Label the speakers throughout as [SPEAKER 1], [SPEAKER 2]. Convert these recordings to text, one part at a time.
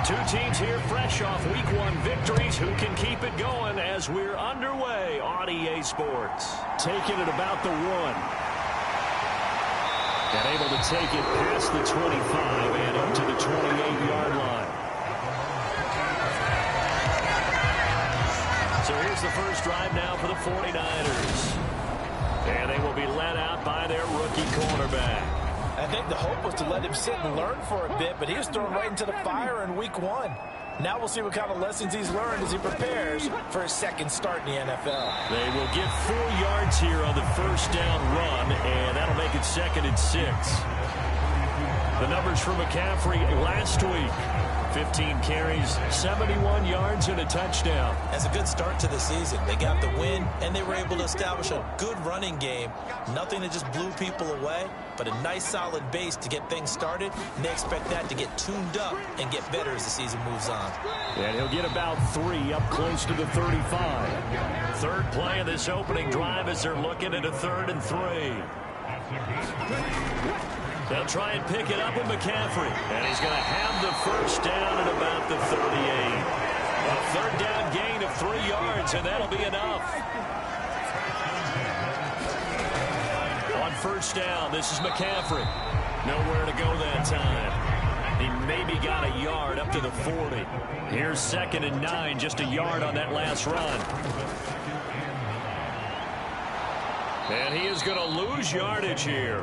[SPEAKER 1] Two teams here fresh off Week 1 victories. Who can keep it going as we're underway on EA Sports? Taking it about the 1. And able to take it past the 25 and up to the 28-yard line. So here's the first drive now for the 49ers. And they will be led out by their rookie cornerback.
[SPEAKER 2] I think the hope was to let him sit and learn for a bit, but he was thrown right into the fire in Week 1. Now we'll see what kind of lessons he's learned as he prepares for his second start in the NFL.
[SPEAKER 1] They will get 4 yards here on the first down run, and that'll make it 2nd and 6. The numbers for McCaffrey last week. 15 carries, 71 yards, and a touchdown.
[SPEAKER 2] That's a good start to the season. They got the win, and they were able to establish a good running game. Nothing that just blew people away, but a nice, solid base to get things started. And they expect that to get tuned up and get better as the season moves on.
[SPEAKER 1] And he'll get about 3 up close to the 35. Third play of this opening drive as they're looking at a 3rd and 3. They'll try and pick it up with McCaffrey. And he's going to have the first down at about the 38. A 3rd down gain of 3 yards, and that'll be enough. On first down, this is McCaffrey. Nowhere to go that time. He maybe got a yard up to the 40. Here's 2nd and 9, just a yard on that last run. And he is going to lose yardage here.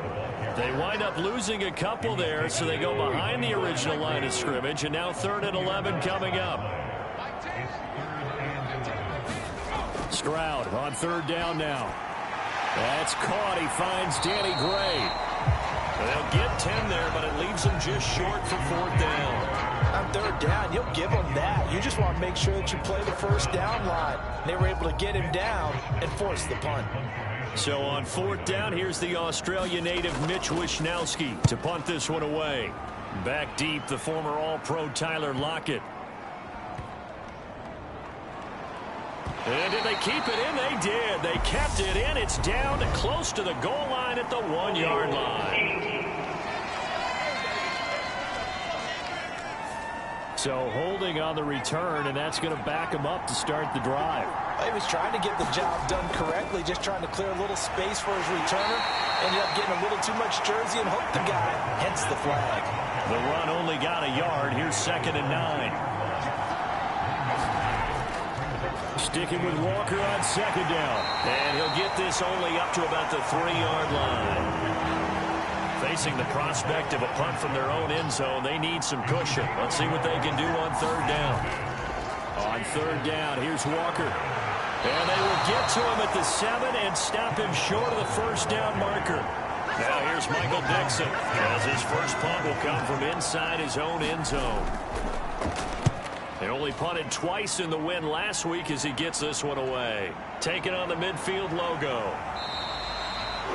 [SPEAKER 1] They wind up losing a couple there, so they go behind the original line of scrimmage, and now 3rd and 11 coming up. Stroud on 3rd down now. That's caught. He finds Danny Gray. They'll get 10 there, but it leaves them just short for 4th down.
[SPEAKER 2] On 3rd down, you'll give them that. You just want to make sure that you play the first down line. They were able to get him down and force the punt.
[SPEAKER 1] So on 4th down, here's the Australia native Mitch Wishnowsky to punt this one away. Back deep, the former All-Pro Tyler Lockett. And did they keep it in? They did. They kept it in. It's down to close to the goal line at the 1-yard line. So holding on the return, and that's going to back him up to start the drive.
[SPEAKER 2] He was trying to get the job done correctly, just trying to clear a little space for his returner. Ended up getting a little too much jersey and hooked the guy, hence the flag.
[SPEAKER 1] The run only got a yard. Here's 2nd and 9. Sticking with Walker on 2nd down. And he'll get this only up to about the 3-yard line. Facing the prospect of a punt from their own end zone, they need some cushion. Let's see what they can do on 3rd down. On 3rd down, here's Walker. And they will get to him at the 7 and stop him short of the first down marker. Now here's Michael Dixon, as his first punt will come from inside his own end zone. They only punted twice in the win last week as he gets this one away. Taking on the midfield logo.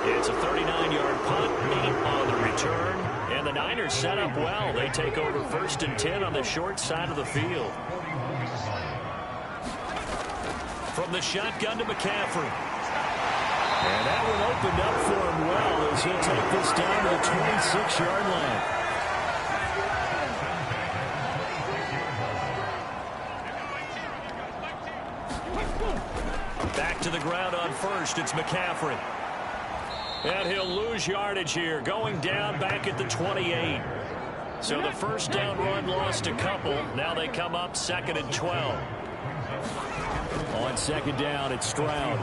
[SPEAKER 1] It's a 39-yard punt, 8 on the return. And the Niners set up well. They take over 1st and 10 on the short side of the field. From the shotgun to McCaffrey. And that one opened up for him well as he'll take this down to the 26-yard line. Back to the ground on 1st. It's McCaffrey. And he'll lose yardage here, going down back at the 28. So the first down run lost a couple. Now they come up 2nd and 12. On 2nd down, it's Stroud.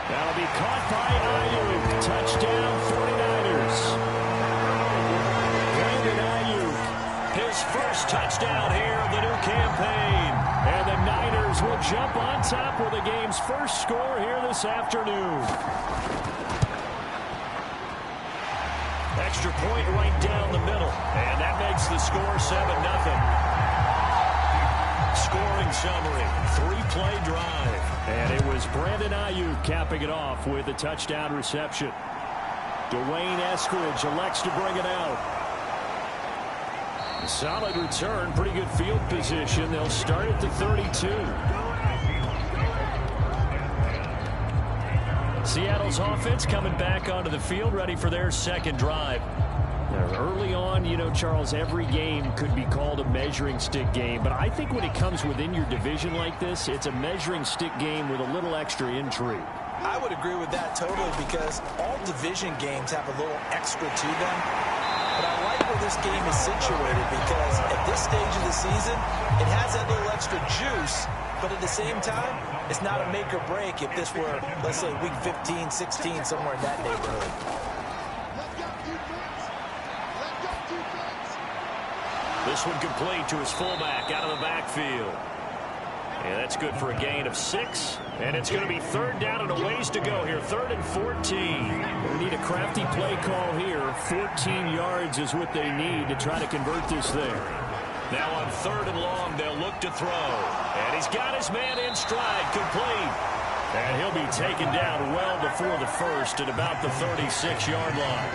[SPEAKER 1] That'll be caught by Ayuk. Touchdown, 49ers. Brandon Ayuk, his first touchdown here of the new campaign. And the Niners will jump on top with the game's first score here this afternoon. Extra point right down the middle. And that makes the score 7-0. Scoring summary, 3-play drive. And it was Brandon Ayuk capping it off with a touchdown reception. Dwayne Eskridge elects to bring it out. A solid return, pretty good field position. They'll start at the 32. Seattle's offense coming back onto the field, ready for their second drive. They're Early on, you know, Charles, every game could be called a measuring stick game. But I think when it comes within your division like this, it's a measuring stick game with a little extra intrigue.
[SPEAKER 2] I would agree with that totally because all division games have a little extra to them. But I like where this game is situated because at this stage of the season, it has that little extra juice. But at the same time, it's not a make or break if this were, let's say, week 15, 16, somewhere in that neighborhood.
[SPEAKER 1] This one complete to his fullback out of the backfield. And that's good for a gain of 6. And it's going to be third down and a ways to go here. 3rd and 14. We need a crafty play call here. 14 yards is what they need to try to convert this thing. Now on 3rd and long, they'll look to throw. And he's got his man in stride, complete. And he'll be taken down well before the first at about the 36-yard line.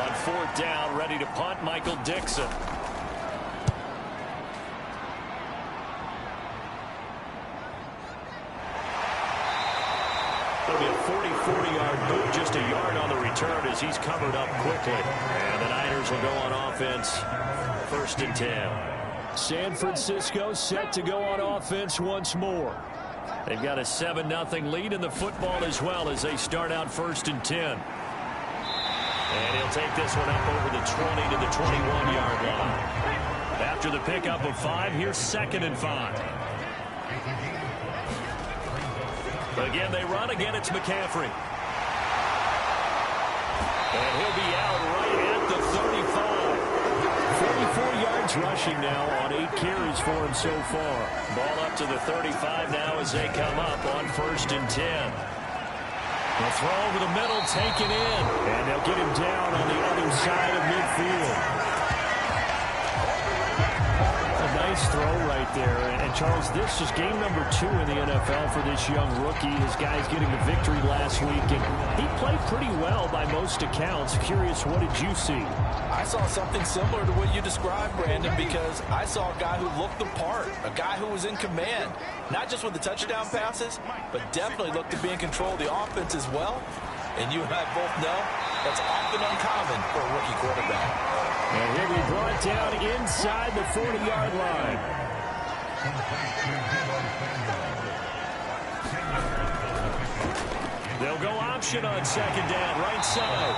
[SPEAKER 1] On 4th down, ready to punt, Michael Dixon. It'll be a 40-yard boot, just a yard on the return as he's covered up quickly. And the Niners will go on offense, 1st and 10. San Francisco set to go on offense once more. They've got a 7-0 lead in the football as well as they start out 1st and 10. And he'll take this one up over the 20 to the 21-yard line. After the pickup of 5, here's 2nd and 5. Again, they run. Again, it's McCaffrey. And he'll be out right at the 35. 44 yards rushing now on 8 carries for him so far. Ball up to the 35 now as they come up on 1st and 10. They'll throw over the middle, taken in. And they'll get him down on the other side of midfield. Nice throw right there. And Charles, this is game number 2 in the NFL for this young rookie. His guys getting the victory last week, and he played pretty well by most accounts. Curious, what did you see?
[SPEAKER 2] I saw something similar to what you described, Brandon, because I saw a guy who looked the part, a guy who was in command, not just with the touchdown passes, but definitely looked to be in control of the offense as well. And you and I both know that's often uncommon for a rookie quarterback.
[SPEAKER 1] And he'll be brought down inside the 40-yard line. They'll go option on 2nd down, right side.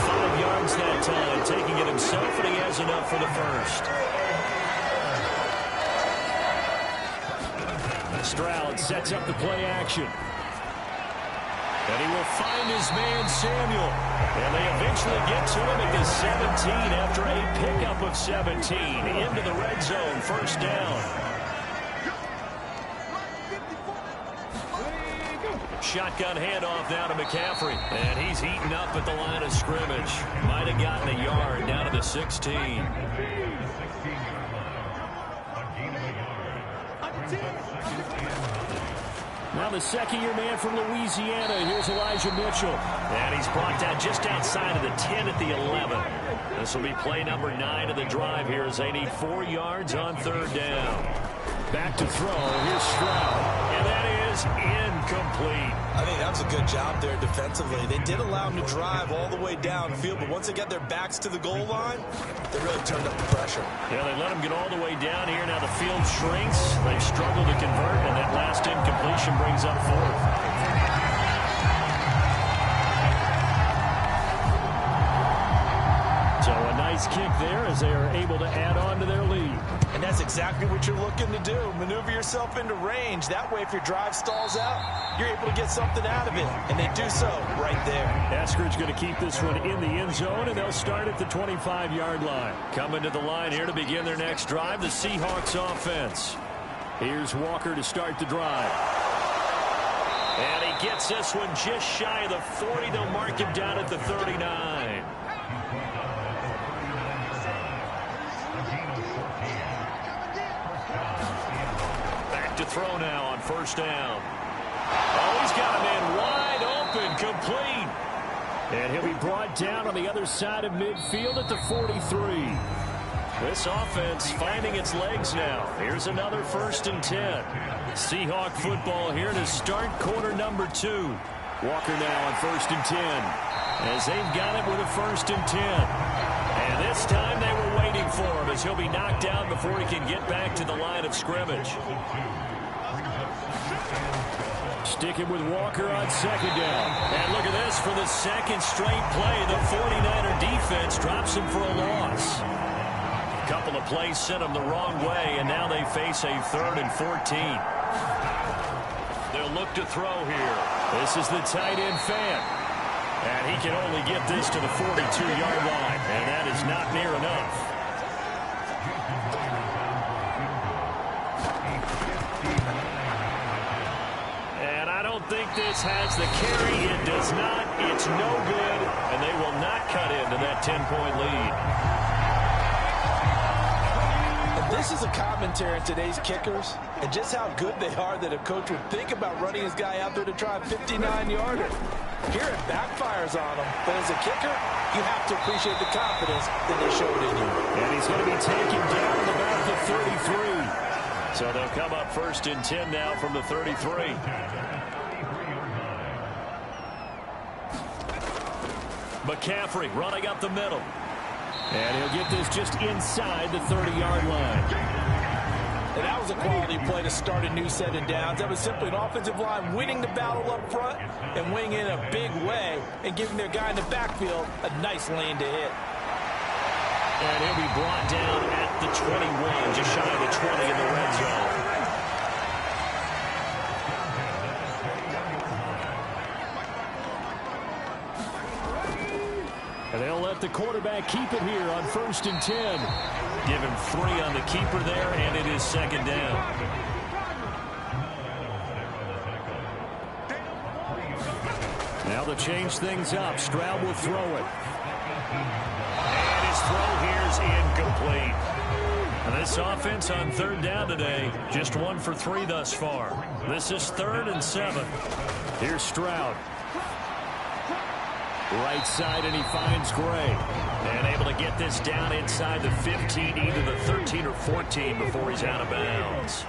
[SPEAKER 1] 5 yards that time, taking it himself, and he has enough for the first. Stroud sets up the play action. And he will find his man, Samuel. And they eventually get to him at the 17 after a pickup of 17. Into the red zone, 1st down. Shotgun handoff now to McCaffrey. And he's heating up at the line of scrimmage. Might have gotten a yard down to the 16. Now the 2nd-year man from Louisiana. Here's Elijah Mitchell. And he's brought down just outside of the 10 at the 11. This will be play number 9 of the drive here as they need 4 yards on 3rd down. Back to throw. Here's Stroud. And that is incomplete.
[SPEAKER 2] I think that was a good job there defensively. They did allow him to drive all the way downfield, but once they get their backs to the goal line, they really turned up the pressure.
[SPEAKER 1] Yeah, they let him get all the way down here. Now the field shrinks. They've struggled to convert, and that last incompletion brings up 4th. So a nice kick there as they are able to add on to their lead.
[SPEAKER 2] And that's exactly what you're looking to do. Maneuver yourself into range. That way, if your drive stalls out, you're able to get something out of it. And they do so right there.
[SPEAKER 1] Eskridge going to keep this one in the end zone, and they'll start at the 25-yard line. Coming to the line here to begin their next drive, the Seahawks offense. Here's Walker to start the drive. And he gets this one just shy of the 40. They'll mark him down at the 39. To throw now on 1st down. Oh, he's got a man wide open, complete. And he'll be brought down on the other side of midfield at the 43. This offense finding its legs now. Here's another 1st and 10. Seahawk football here to start quarter number 2. Walker now on 1st and 10. As they've got it with a 1st and 10. This time they were waiting for him as he'll be knocked down before he can get back to the line of scrimmage. Sticking with Walker on second down. And look at this for the second straight play. The 49er defense drops him for a loss. A couple of plays sent him the wrong way, and now they face a 3rd and 14. They'll look to throw here. This is the tight end Fant. And he can only get this to the 42-yard line, and that is not near enough. And I don't think this has the carry. It does not. It's no good, and they will not cut into that 10-point lead.
[SPEAKER 2] This is a commentary on today's kickers and just how good they are that a coach would think about running his guy out there to try a 59-yarder. Here it backfires on him, but as a kicker, you have to appreciate the confidence that they showed in you.
[SPEAKER 1] And he's going to be taken down about the 33. So they'll come up 1st and 10 now from the 33. McCaffrey running up the middle. And he'll get this just inside the 30-yard line.
[SPEAKER 2] And that was a quality play to start a new set of downs. That was simply an offensive line winning the battle up front and winning in a big way and giving their guy in the backfield a nice lane to hit.
[SPEAKER 1] And he'll be brought down at the 21, just shy of the 20 in the red zone. And they'll let the quarterback keep it here on 1st and 10. Give him 3 on the keeper there, and it is 2nd down. Now they'll change things up. Stroud will throw it. And his throw here is incomplete. And this offense on 3rd down today, just 1 for 3 thus far. This is 3rd and 7. Here's Stroud. Right side, and he finds Gray. And able to get this down inside the 15, either the 13 or 14 before he's out of bounds.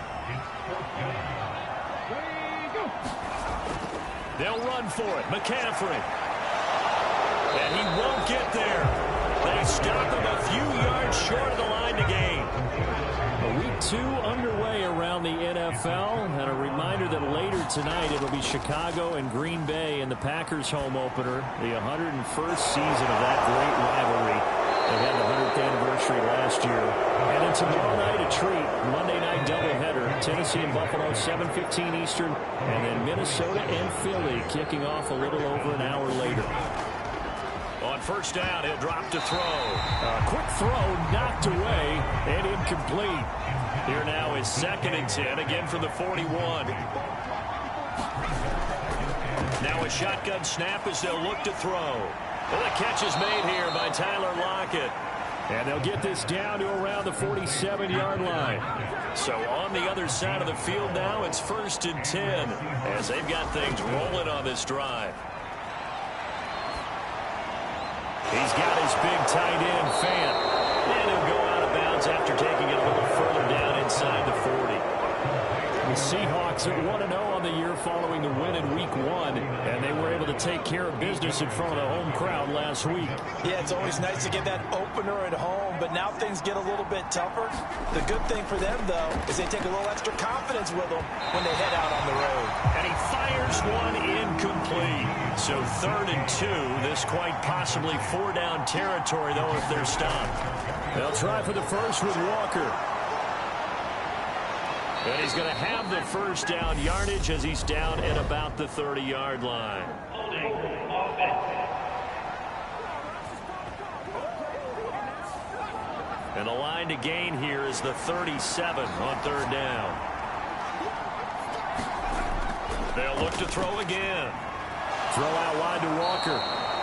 [SPEAKER 1] They'll run for it. McCaffrey. And he won't get there. They stop him a few yards short of the line to gain. Week 2 underway around the NFL, and a reminder that later tonight it'll be Chicago and Green Bay in the Packers home opener, the 101st season of that great rivalry. They had the 100th anniversary last year. And then tomorrow night a treat, Monday night doubleheader, Tennessee and Buffalo, 7:15 Eastern, and then Minnesota and Philly kicking off a little over an hour later. On 1st down, he'll drop to throw. A quick throw knocked away and incomplete. Here now is 2nd and 10, again from the 41. Now a shotgun snap as they'll look to throw. Well, the catch is made here by Tyler Lockett. And they'll get this down to around the 47-yard line. So on the other side of the field now, it's 1st and 10 as they've got things rolling on this drive. He's got his big tight end, Fant. And he'll go out of bounds after taking it a little further down inside the 40. The Seahawks are 1-0 on the year following the win in Week 1, and they were able to take care of business in front of the home crowd last week.
[SPEAKER 2] Yeah, it's always nice to get that opener at home, but now things get a little bit tougher. The good thing for them, though, is they take a little extra confidence with them when they head out on the road.
[SPEAKER 1] And he fires one incomplete. So 3rd and 2, this quite possibly 4-down territory, though, if they're stopped. They'll try for the first with Walker. And he's going to have the 1st down yardage as he's down at about the 30-yard line. And the line to gain here is the 37 on 3rd down. They'll look to throw again. Throw out wide to Walker.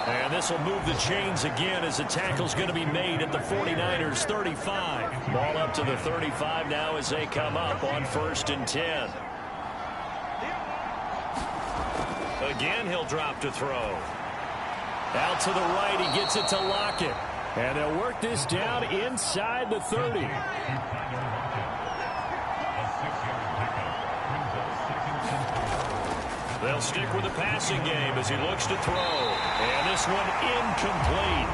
[SPEAKER 1] And this will move the chains again as the tackle's going to be made at the 49ers 35. Ball up to the 35 now as they come up on 1st and 10. Again, he'll drop to throw. Out to the right, he gets it to Lockett. And they'll work this down inside the 30. They'll stick with the passing game as he looks to throw. And this one incomplete.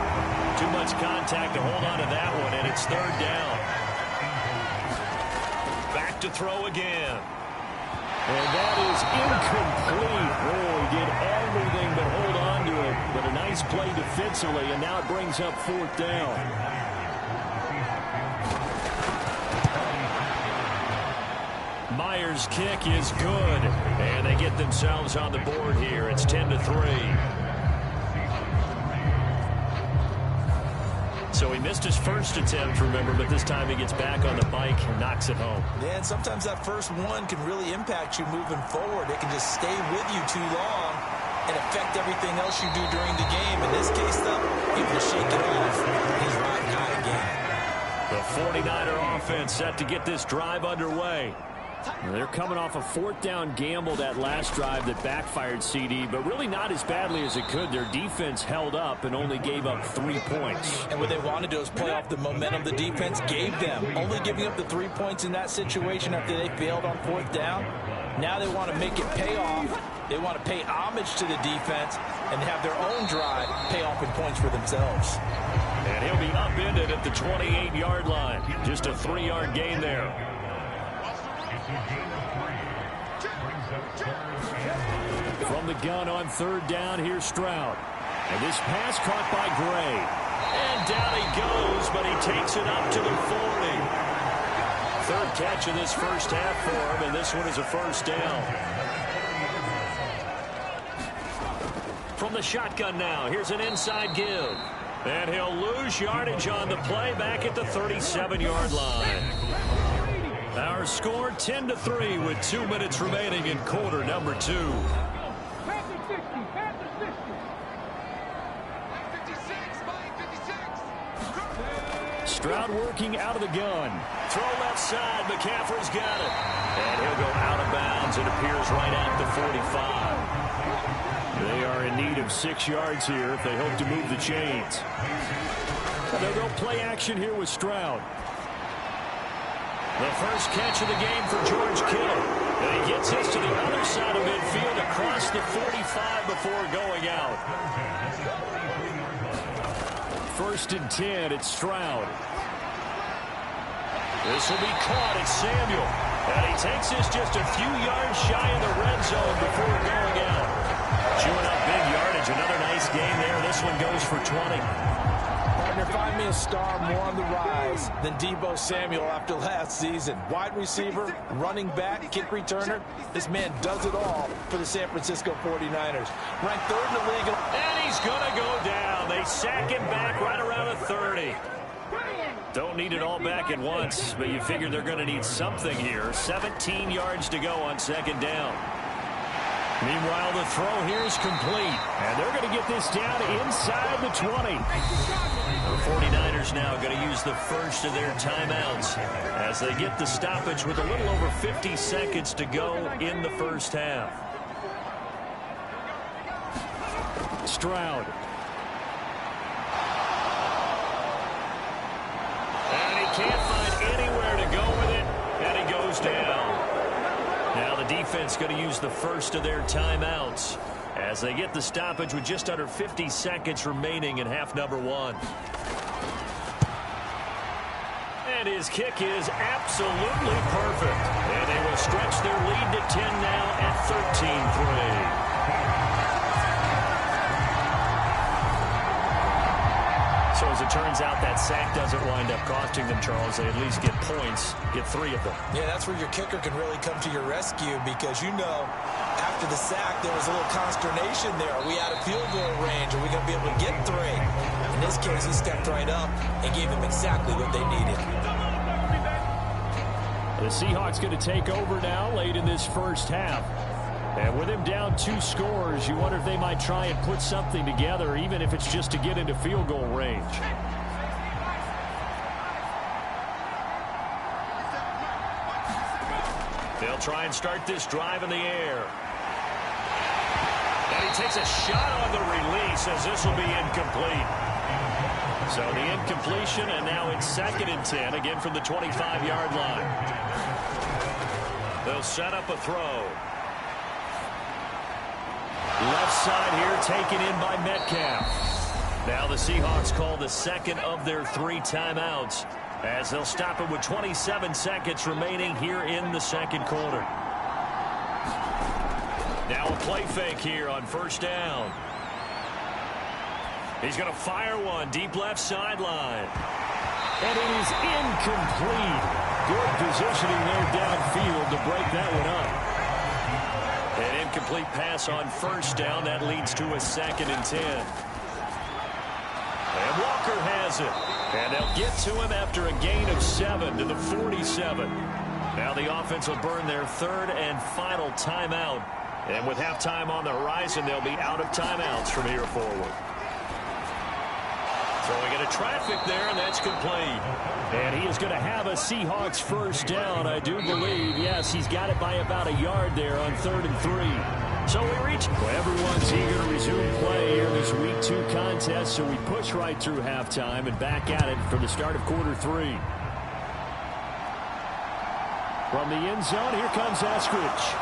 [SPEAKER 1] Too much contact to hold on to that one, and it's third down. Back to throw again. And that is incomplete. Oh, he did everything but hold on to it. But a nice play defensively, and now it brings up fourth down. Myers' kick is good, and they get themselves on the board here. It's 10-3. So he missed his first attempt, remember, but this time he gets back on the bike and knocks it home.
[SPEAKER 2] Yeah, and sometimes that first one can really impact you moving forward. It can just stay with you too long and affect everything else you do during the game. In this case, though, able to shake it off. He's riding high again.
[SPEAKER 1] The 49er offense set to get this drive underway. They're coming off a fourth down gamble that last drive that backfired, CD, but really not as badly as it could. Their defense held up and only gave up 3 points.
[SPEAKER 2] And what they wanted to do is play off the momentum the defense gave them. Only giving up the 3 points in that situation after they failed on fourth down. Now they want to make it pay off. They want to pay homage to the defense and have their own drive pay off in points for themselves.
[SPEAKER 1] And he'll be upended at the 28-yard line. Just a 3-yard gain there. From the gun on third down, here's Stroud. And this pass caught by Gray. And down he goes, but he takes it up to the 40. Third catch of this first half for him, and this one is a first down. From the shotgun now, here's an inside give. And he'll lose yardage on the play back at the 37-yard line. Our score 10-3 with 2 minutes remaining in quarter number 2. Stroud working out of the gun. Throw left side. McCaffrey's got it. And he'll go out of bounds. It appears right at the 45. They are in need of 6 yards here if they hope to move the chains. They'll go play action here with Stroud. The first catch of the game for George Kittle. And he gets this to the other side of midfield across the 45 before going out. First and 10, it's Stroud. This will be caught. It's Samuel. And he takes this just a few yards shy of the red zone before going out. Chewing up big yardage. Another nice game there. This one goes for 20.
[SPEAKER 2] Partner, find me a star more on the rise than Deebo Samuel after last season. Wide receiver, running back, kick returner. This man does it all for the San Francisco 49ers. Ranked third in the league.
[SPEAKER 1] And he's going to go down. They sack him back right around the 30. Don't need it all back at once, but you figure they're going to need something here. 17 yards to go on second down. Meanwhile, the throw here is complete, and they're going to get this down inside the 20. The 49ers now going to use the first of their timeouts as they get the stoppage with a little over 50 seconds to go in the first half. Stroud. And he can't find anywhere to go with it, and he goes down. Now the defense going to use the first of their timeouts as they get the stoppage with just under 50 seconds remaining in half number 1. And his kick is absolutely perfect. And they will stretch their lead to 10 now at 13-3. So as it turns out, that sack doesn't wind up costing them, Charles. They at least get points, get 3 of them.
[SPEAKER 2] Yeah, that's where your kicker can really come to your rescue because, you know, after the sack, there was a little consternation there. Are we out of field goal range? Are we going to be able to get 3? In this case, he stepped right up and gave them exactly what they needed.
[SPEAKER 1] The Seahawks going to take over now late in this first half. And with him down 2 scores, you wonder if they might try and put something together, even if it's just to get into field goal range. They'll try and start this drive in the air. And he takes a shot on the release as this will be incomplete. So the incompletion, and now it's 2nd and 10, again from the 25-yard line. They'll set up a throw. Left side here taken in by Metcalf. Now the Seahawks call the second of their 3 timeouts as they'll stop it with 27 seconds remaining here in the second quarter. Now a play fake here on first down. He's going to fire one deep left sideline. And it is incomplete. Good positioning there downfield to break that one up. An incomplete pass on first down. That leads to a 2nd and 10. And Walker has it. And they'll get to him after a gain of 7 to the 47. Now the offense will burn their 3rd and final timeout. And with halftime on the horizon, they'll be out of timeouts from here forward. Throwing into traffic there, and that's complete. And he is going to have a Seahawks first down, I do believe. Yes, he's got it by about a yard there on 3rd and 3. So we reach. Well, everyone's eager to resume play here in this Week 2 contest, so we push right through halftime and back at it for the start of quarter 3. From the end zone, here comes Eskridge.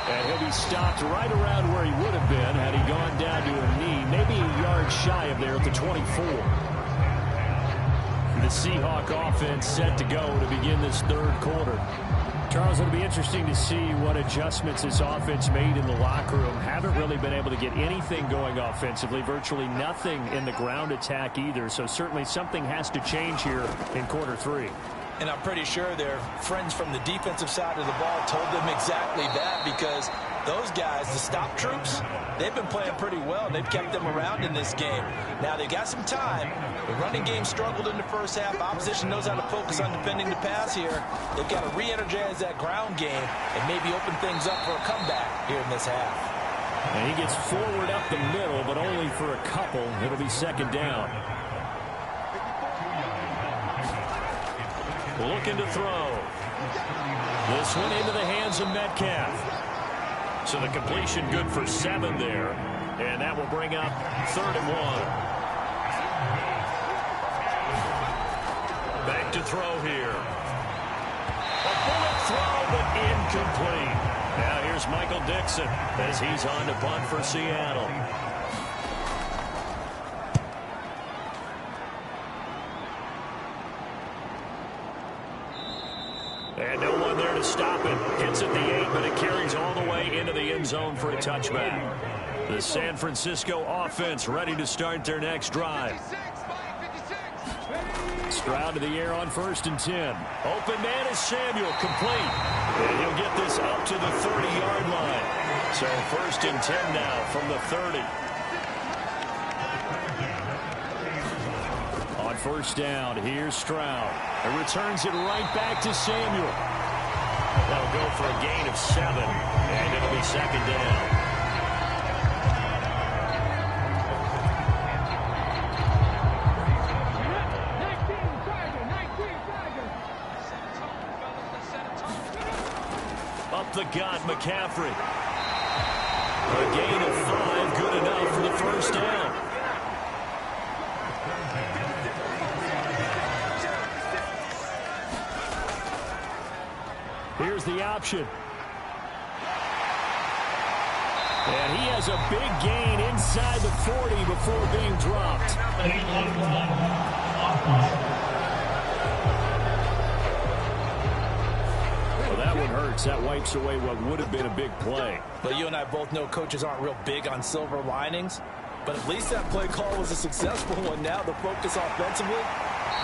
[SPEAKER 1] And he'll be stopped right around where he would have been had he gone down to a knee, maybe a yard shy of there at the 24. The Seahawk offense set to go to begin this 3rd quarter. Charles, it'll be interesting to see what adjustments this offense made in the locker room. Haven't really been able to get anything going offensively, virtually nothing in the ground attack either. So certainly something has to change here in quarter 3.
[SPEAKER 2] And I'm pretty sure their friends from the defensive side of the ball told them exactly that, because those guys, the stop troops, they've been playing pretty well. They've kept them around in this game. Now, they got some time. The running game struggled in the first half. Opposition knows how to focus on defending the pass here. They've got to re-energize that ground game and maybe open things up for a comeback here in this half.
[SPEAKER 1] And he gets forward up the middle, but only for a couple. It'll be 2nd down. Looking to throw. This one into the hands of Metcalf. So the completion good for 7 there. And that will bring up 3rd and 1. Back to throw here. A bullet throw, but incomplete. Now here's Michael Dixon as he's on to punt for Seattle. And no one there to stop it. Hits at the 8, but it carries all the way into the end zone for a touchback. The San Francisco offense ready to start their next drive. Stroud to the air on 1st and 10. Open man is Samuel, complete. And he'll get this up to the 30-yard line. So 1st and 10 now from the 30. On 1st down, here's Stroud. And returns it right back to Samuel. That'll go for a gain of 7. And it'll be 2nd down. Up the gut, McCaffrey. A gain of 5, good enough for the first down. Here's the option. And he has a big gain inside the 40 before being dropped. Well, that one hurts. That wipes away what would have been a big play.
[SPEAKER 2] But you and I both know coaches aren't real big on silver linings. But at least that play call was a successful one. Now the focus offensively,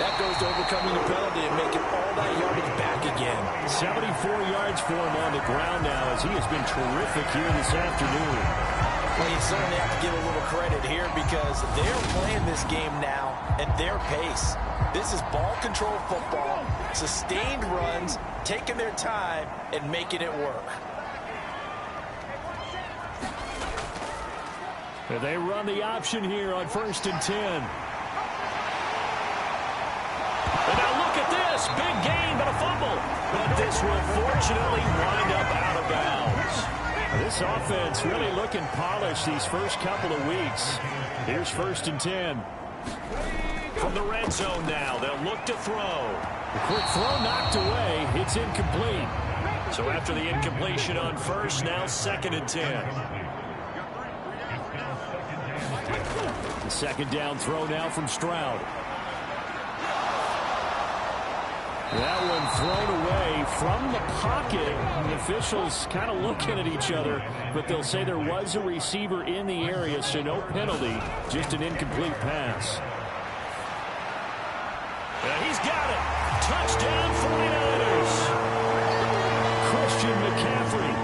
[SPEAKER 2] that goes to overcoming the penalty and making all that yardage back again.
[SPEAKER 1] 74 yards for him on the ground now as he has been terrific here this afternoon.
[SPEAKER 2] Well, you certainly have to give a little credit here because they're playing this game now at their pace. This is ball control football, sustained runs, taking their time and making it work.
[SPEAKER 1] And they run the option here on 1st and 10. And now look at this. Big gain, but a fumble. But this will fortunately wind up out of bounds. This offense really looking polished these first couple of weeks. Here's 1st and 10. From the red zone now, they'll look to throw. The quick throw knocked away. It's incomplete. So after the incompletion on 1st, now 2nd and 10. The second down throw now from Stroud. That one thrown away from the pocket. The officials kind of looking at each other, but they'll say there was a receiver in the area, so no penalty, just an incomplete pass. He's got it. Touchdown 49ers. Christian McCaffrey,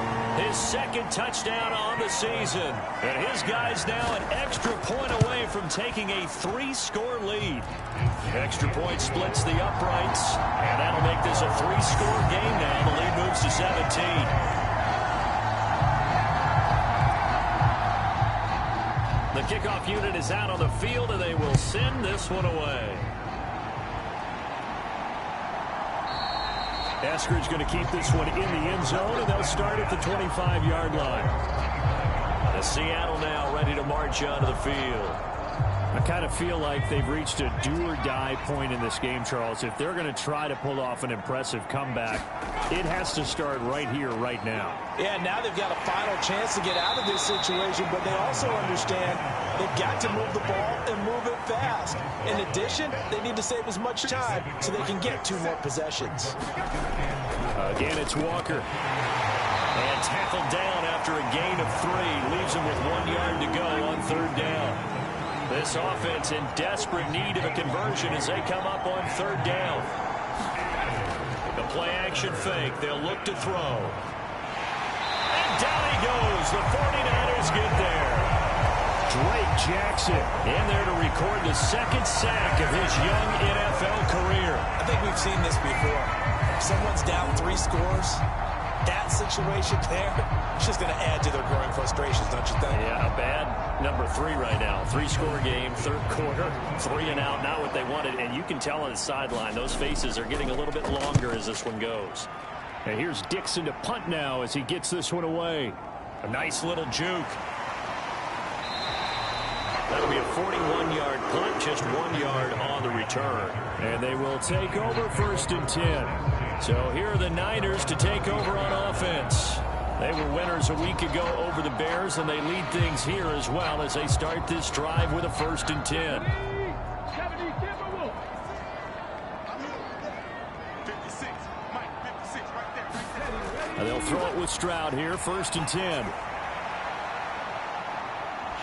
[SPEAKER 1] his second touchdown on the season. And his guys now an extra point away from taking a 3-score lead. Extra point splits the uprights, and that'll make this a 3-score game now. The lead moves to 17. The kickoff unit is out on the field, and they will send this one away. Eskridge going to keep this one in the end zone, and they'll start at the 25-yard line. The Seattle now ready to march onto the field. I kind of feel like they've reached a do-or-die point in this game, Charles. If they're going to try to pull off an impressive comeback, it has to start right here, right now.
[SPEAKER 2] Yeah, now they've got a final chance to get out of this situation, but they also understand they've got to move the ball and move it fast. In addition, they need to save as much time so they can get 2 more possessions.
[SPEAKER 1] Again, it's Walker. And tackled down after a gain of 3. Leaves him with 1 yard to go on third down. This offense in desperate need of a conversion as they come up on third down. The play-action fake. They'll look to throw. And down he goes. The 49ers get there. Drake Jackson in there to record the second sack of his young NFL career.
[SPEAKER 2] I think we've seen this before. If someone's down 3 scores, that situation there, it's just going to add to their growing frustrations, don't you think?
[SPEAKER 1] Yeah, a bad number 3 right now. 3-score game, third quarter, 3 and out, not what they wanted. And you can tell on the sideline, those faces are getting a little bit longer as this one goes. And here's Dixon to punt now as he gets this one away. A nice little juke. That'll be a 41-yard punt, just 1 yard on the return. And they will take over 1st and 10. So here are the Niners to take over on offense. They were winners a week ago over the Bears, and they lead things here as well as they start this drive with a 1st and 10. And they'll throw it with Stroud here, 1st and 10.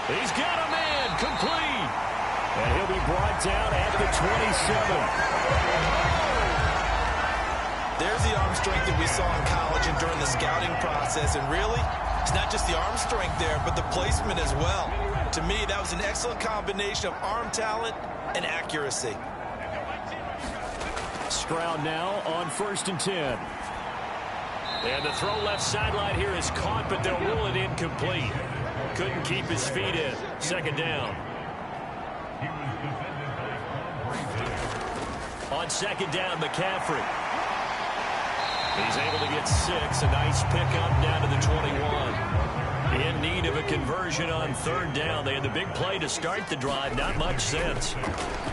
[SPEAKER 1] He's got a man, complete. And he'll be brought down at the 27.
[SPEAKER 2] There's the arm strength that we saw in college and during the scouting process. And really, it's not just the arm strength there, but the placement as well. To me, that was an excellent combination of arm talent and accuracy.
[SPEAKER 1] Stroud now on 1st and 10. And the throw left sideline here is caught, but they'll rule it incomplete. Couldn't keep his feet in. Second down. On second down, McCaffrey. He's able to get 6. A nice pickup down to the 21. In need of a conversion on third down. They had the big play to start the drive. Not much sense.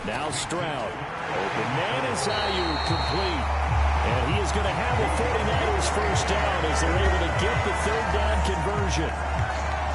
[SPEAKER 1] Now Stroud. Open man is Ayuk, complete. And he is going to have a 49ers first down as they're able to get the third down conversion.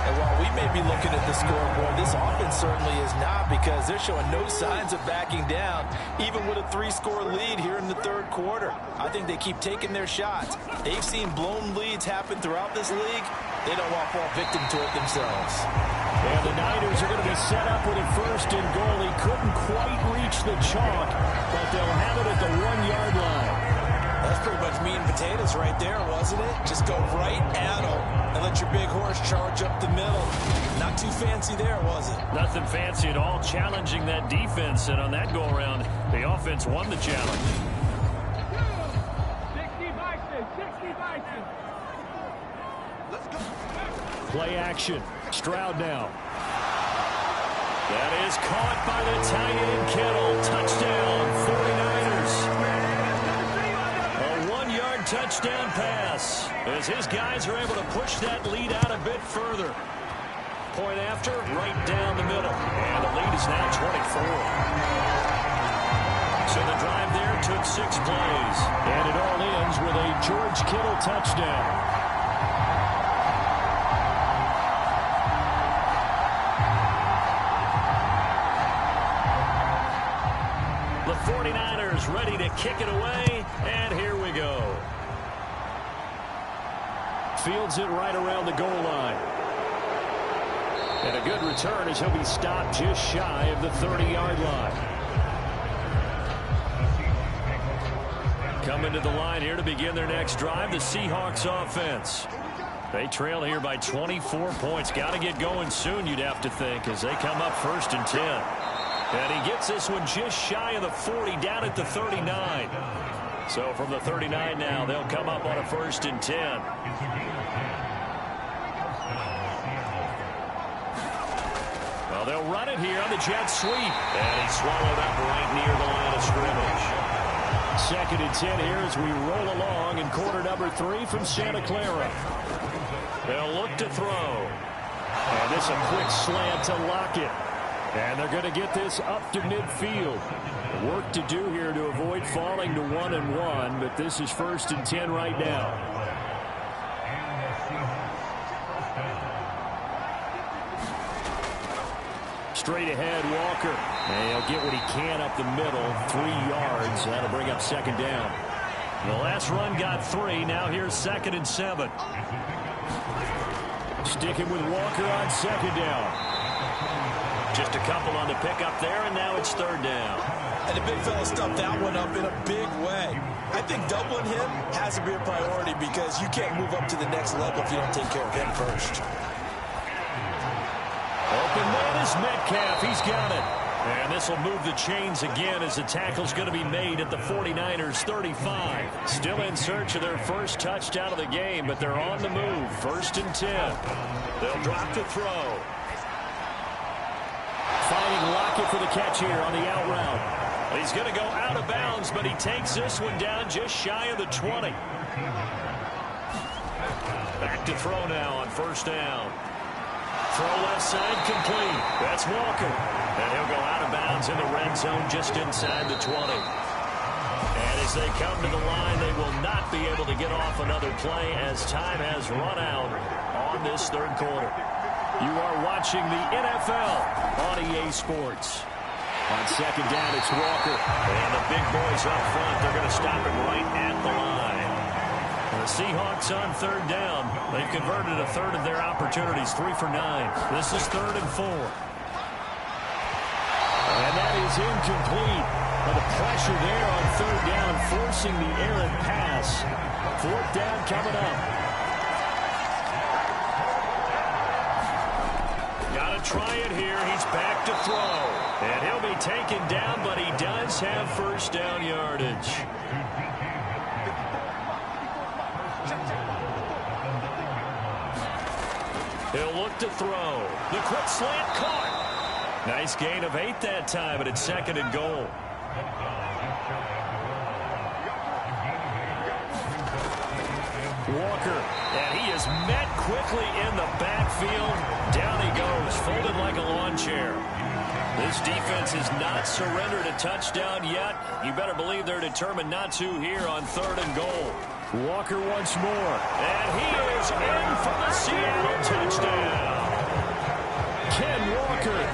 [SPEAKER 2] And while we may be looking at the scoreboard, this offense certainly is not, because they're showing no signs of backing down, even with a 3-score lead here in the third quarter. I think they keep taking their shots. They've seen blown leads happen throughout this league. They don't want to fall victim to it themselves.
[SPEAKER 1] And the Niners are going to be set up with a 1st and goal. He couldn't quite reach the chalk, but they'll have it at the 1-yard line.
[SPEAKER 2] That's pretty much meat and potatoes right there, wasn't it? Just go right at them and let your big horse charge up the middle. Not too fancy there, was it?
[SPEAKER 1] Nothing fancy at all, challenging that defense. And on that go-around, the offense won the challenge.
[SPEAKER 3] 60 Vikings.
[SPEAKER 1] Let's go. Play action. Stroud now. That is caught by the tight end, Kittle. Touchdown, 49ers. Touchdown pass as his guys are able to push that lead out a bit further. Point after, right down the middle. And the lead is now 24. So the drive there took 6 plays. And it all ends with a George Kittle touchdown. they kick it away, and here we go. Fields it right around the goal line. And a good return as he'll be stopped just shy of the 30-yard line. Coming to the line here to begin their next drive, the Seahawks offense. They trail here by 24 points. Got to get going soon, you'd have to think, as they come up 1st and 10. And he gets this one just shy of the 40, down at the 39. So from the 39 now, they'll come up on a 1st and 10. Well, they'll run it here on the jet sweep. And he's swallowed up right near the line of scrimmage. 2nd and 10 here as we roll along in quarter number 3 from Santa Clara. They'll look to throw. And this a quick slant to Lockett. And they're going to get this up to midfield. Work to do here to avoid falling to 1-1, but this is 1st and 10 right now. Straight ahead, Walker. And he'll get what he can up the middle, 3 yards. That'll bring up 2nd down. The last run got 3. Now here's 2nd and 7. Sticking with Walker on 2nd down. Just a couple on the pickup there, and now it's 3rd down.
[SPEAKER 2] And the big fella stuffed that one up in a big way. I think doubling him has to be a priority because you can't move up to the next level if you don't take care of him first.
[SPEAKER 1] Open man is Metcalf. He's got it. And this will move the chains again as the tackle's going to be made at the 49ers 35. Still in search of their first touchdown of the game, but they're on the move. 1st and 10. They'll drop to throw. Finding Lockett for the catch here on the out route. He's going to go out of bounds, but he takes this one down just shy of the 20. Back to throw now on 1st down. Throw left side complete. That's Walker. And he'll go out of bounds in the red zone just inside the 20. And as they come to the line, they will not be able to get off another play as time has run out on this 3rd quarter. You are watching the NFL on EA Sports. On 2nd down, it's Walker. And the big boys up front, they're going to stop it right at the line. And the Seahawks on 3rd down. They've converted a 1/3 of their opportunities, 3 for 9. This is 3rd and 4. And that is incomplete. But the pressure there on 3rd down, forcing the errant pass. 4th down coming up. Try it here. He's back to throw. And he'll be taken down, but he does have 1st down yardage. He'll look to throw. The quick slant caught. Nice gain of 8 that time, but it's 2nd and goal. Walker, and he is met quickly in the backfield. Down he goes, folded like a lawn chair. This defense has not surrendered a touchdown yet. You better believe they're determined not to here on 3rd and goal. Walker once more, and he is in for the Seattle touchdown. Ken Walker,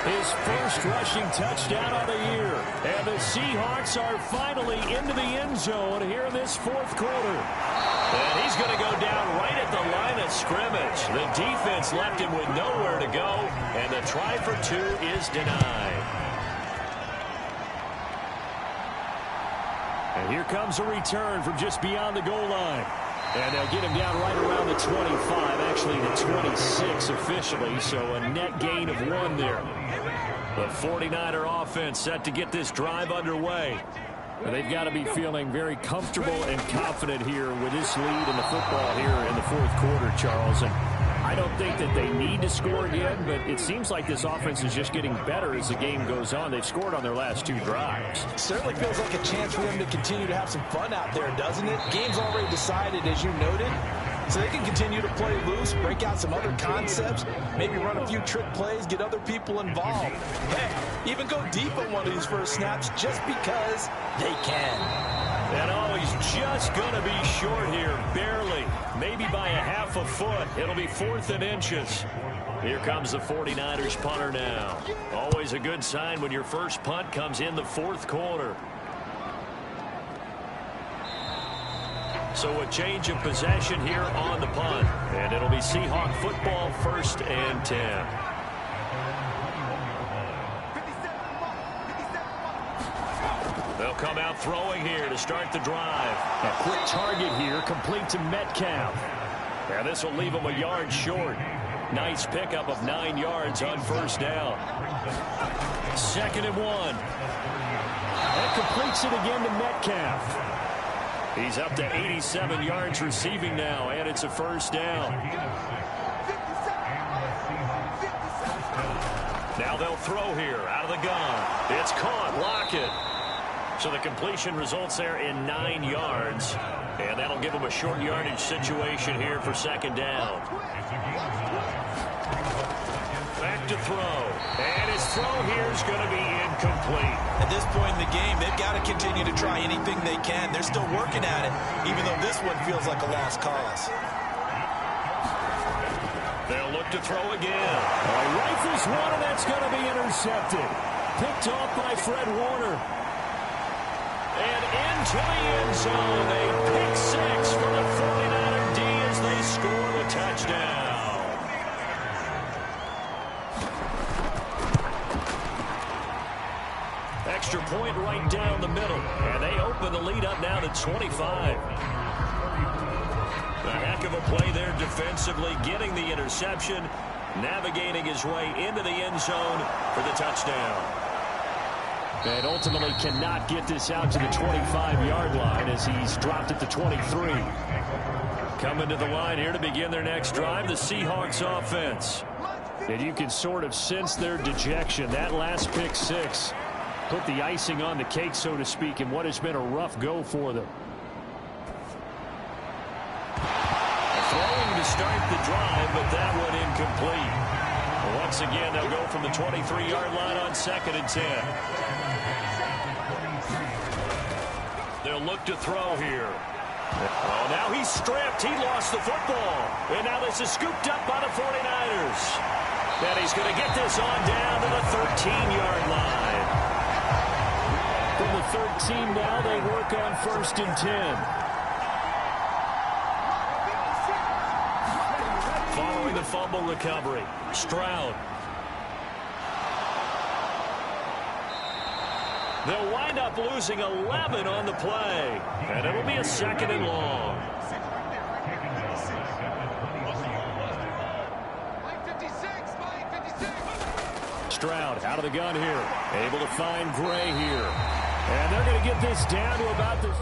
[SPEAKER 1] his first rushing touchdown of the year. And the Seahawks are finally into the end zone here in this 4th quarter. And he's going to go down right at the line of scrimmage. The defense left him with nowhere to go, and the try for 2 is denied. And here comes a return from just beyond the goal line. And they'll get him down right around the 25, actually the 26 officially, so a net gain of 1 there. The 49er offense set to get this drive underway. And they've got to be feeling very comfortable and confident here with this lead in the football here in the 4th quarter, Charles. And I don't think that they need to score again, but it seems like this offense is just getting better as the game goes on. They've scored on their last 2 drives.
[SPEAKER 2] Certainly feels like a chance for them to continue to have some fun out there, doesn't it? Game's already decided, as you noted. So they can continue to play loose, break out some other concepts, maybe run a few trick plays, get other people involved. Heck, even go deep on one of these first snaps just because they can.
[SPEAKER 1] And he's just going to be short here, barely, maybe by a half a foot. It'll be 4th and inches. Here comes the 49ers punter now. Always a good sign when your first punt comes in the 4th quarter. So a change of possession here on the punt. And it'll be Seahawk football, 1st and 10. They'll come out throwing here to start the drive.
[SPEAKER 4] A quick target here, complete to Metcalf.
[SPEAKER 1] Now this will leave him a yard short. Nice pickup of 9 yards on 1st down. 2nd and 1.
[SPEAKER 4] That completes it again to Metcalf.
[SPEAKER 1] He's up to 87 yards receiving now, and it's a 1st down. Now they'll throw here out of the gun. It's caught. Lockett. So the completion results there in 9 yards, and that'll give him a short yardage situation here for 2nd down. Back to throw, and his throw here is going to be incomplete.
[SPEAKER 2] At this point in the game, they've got to continue to try anything they can. They're still working at it, even though this one feels like a lost cause.
[SPEAKER 1] They'll look to throw again.
[SPEAKER 4] Rifles one, and that's going to be intercepted. Picked off by Fred Warner.
[SPEAKER 1] And into the end zone, a pick 6 for the 49er D as they score the touchdown. Extra point right down the middle, and they open the lead up now to 25. A heck of a play there defensively, getting the interception, navigating his way into the end zone for the touchdown.
[SPEAKER 4] And ultimately cannot get this out to the 25-yard line as he's dropped at the 23.
[SPEAKER 1] Coming to the line here to begin their next drive, the Seahawks offense.
[SPEAKER 4] And you can sort of sense their dejection. That last pick 6 put the icing on the cake, so to speak, in what has been a rough go for them.
[SPEAKER 1] Throwing to start the drive, but that one incomplete. Once again, they'll go from the 23-yard line on 2nd and 10. They'll look to throw here. Oh, now he's stripped. He lost the football. And now this is scooped up by the 49ers. And he's going to get this on down to the 13-yard line.
[SPEAKER 4] From the 13 now, they work on 1st and 10.
[SPEAKER 1] Following the fumble recovery, Stroud. They'll wind up losing 11 on the play, and it'll be a 2nd and long. Stroud out of the gun here, able to find Gray here. And they're going to get this down to about the...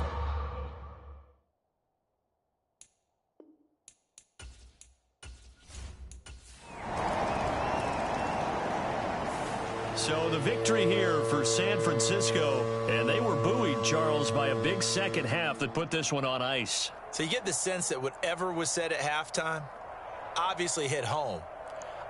[SPEAKER 1] So the victory here for San Francisco, and they were buoyed, Charles, by a big second half that put this one on ice.
[SPEAKER 2] So you get the sense that whatever was said at halftime obviously hit home.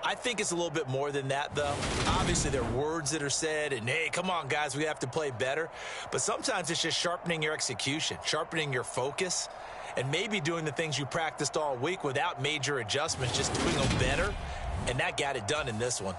[SPEAKER 2] I think it's a little bit more than that, though. Obviously, there are words that are said, and, hey, come on, guys, we have to play better. But sometimes it's just sharpening your execution, sharpening your focus, and maybe doing the things you practiced all week without major adjustments, just doing them better. And that got it done in this one.